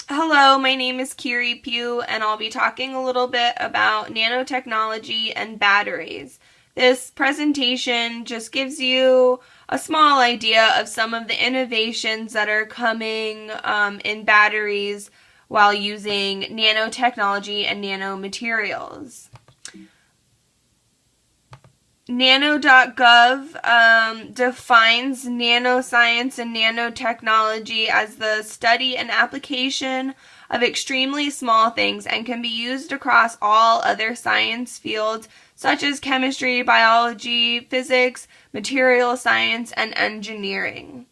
Hello, my name is Kiri Pugh, and I'll be talking a little bit about nanotechnology and batteries. This presentation just gives you a small idea of some of the innovations that are coming in batteries while using nanotechnology and nanomaterials. Nano.gov defines nanoscience and nanotechnology as the study and application of extremely small things and can be used across all other science fields such as chemistry, biology, physics, material science, and engineering.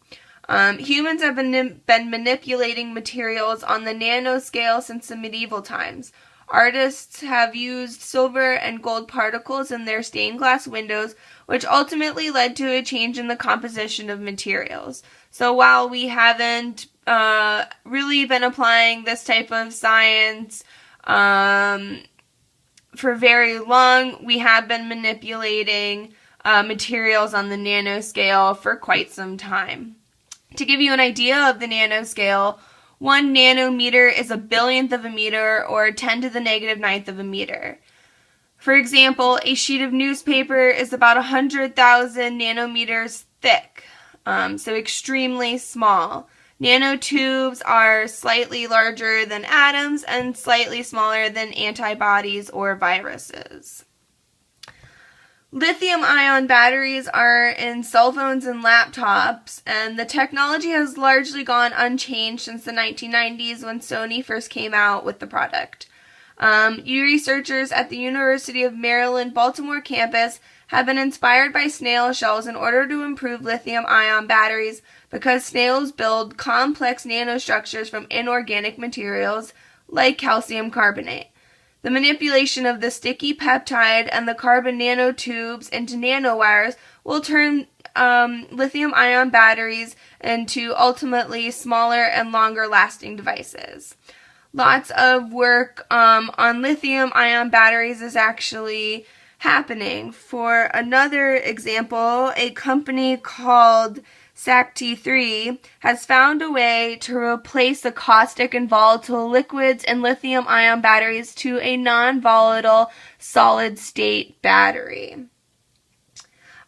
Humans have been manipulating materials on the nanoscale since the medieval times. Artists have used silver and gold particles in their stained glass windows, which ultimately led to a change in the composition of materials. So while we haven't really been applying this type of science for very long, we have been manipulating materials on the nanoscale for quite some time. To give you an idea of the nanoscale, 1 nanometer is a billionth of a meter, or 10 to the negative ninth of a meter. For example, a sheet of newspaper is about 100,000 nanometers thick, so extremely small. Nanotubes are slightly larger than atoms and slightly smaller than antibodies or viruses. Lithium-ion batteries are in cell phones and laptops, and the technology has largely gone unchanged since the 1990s when Sony first came out with the product. Researchers at the University of Maryland Baltimore campus have been inspired by snail shells in order to improve lithium-ion batteries because snails build complex nanostructures from inorganic materials like calcium carbonate. The manipulation of the sticky peptide and the carbon nanotubes into nanowires will turn lithium-ion batteries into ultimately smaller and longer-lasting devices. Lots of work on lithium-ion batteries is actually happening. For another example, a company called SACT3 has found a way to replace the caustic and volatile liquids in lithium-ion batteries to a non-volatile solid-state battery.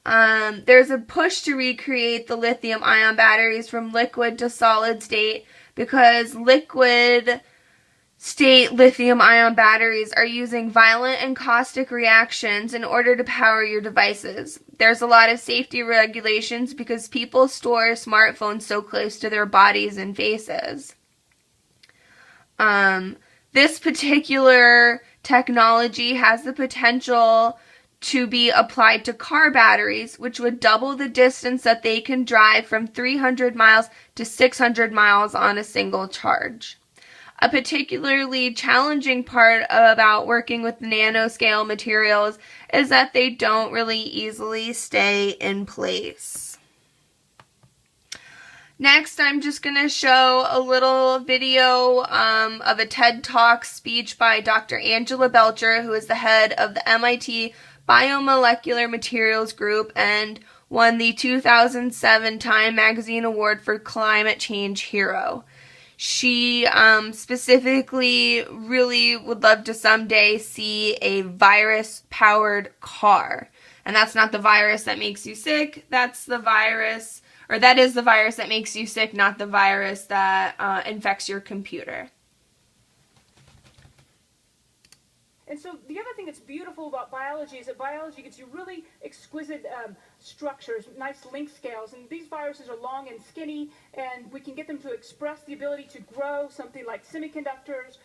There's a push to recreate the lithium-ion batteries from liquid to solid state because liquid state lithium-ion batteries are using violent and caustic reactions in order to power your devices. There's a lot of safety regulations because people store smartphones so close to their bodies and faces. This particular technology has the potential to be applied to car batteries, which would double the distance that they can drive from 300 miles to 600 miles on a single charge. A particularly challenging part about working with nanoscale materials is that they don't really easily stay in place. Next, I'm just going to show a little video of a TED Talk speech by Dr. Angela Belcher, who is the head of the MIT Biomolecular Materials Group and won the 2007 Time Magazine Award for Climate Change Hero. She specifically really would love to someday see a virus-powered car. And that's not the virus that makes you sick. That is the virus that makes you sick, not the virus that infects your computer. And so the other thing that's beautiful about biology is that biology gives you really exquisite structures, nice length scales. And these viruses are long and skinny, and we can get them to express the ability to grow something like semiconductors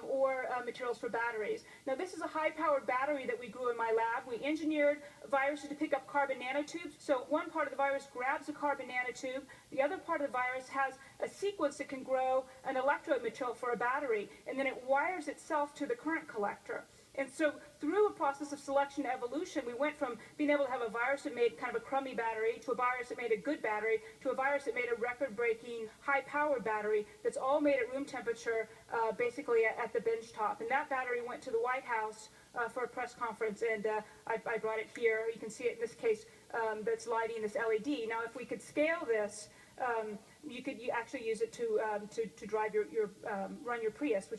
or materials for batteries. Now, this is a high-powered battery that we grew in my lab. We engineered viruses to pick up carbon nanotubes. So one part of the virus grabs a carbon nanotube. The other part of the virus has a sequence that can grow an electrode material for a battery, and then it wires itself to the current collector. And so through a process of selection and evolution, we went from being able to have a virus that made kind of a crummy battery to a virus that made a good battery to a virus that made a record-breaking, high-powered battery that's all made at room temperature, basically at the bench top. And that battery went to the White House for a press conference, and I brought it here. You can see it in this case that's lighting this LED. Now, if we could scale this, you could actually use it to drive run your Prius, which is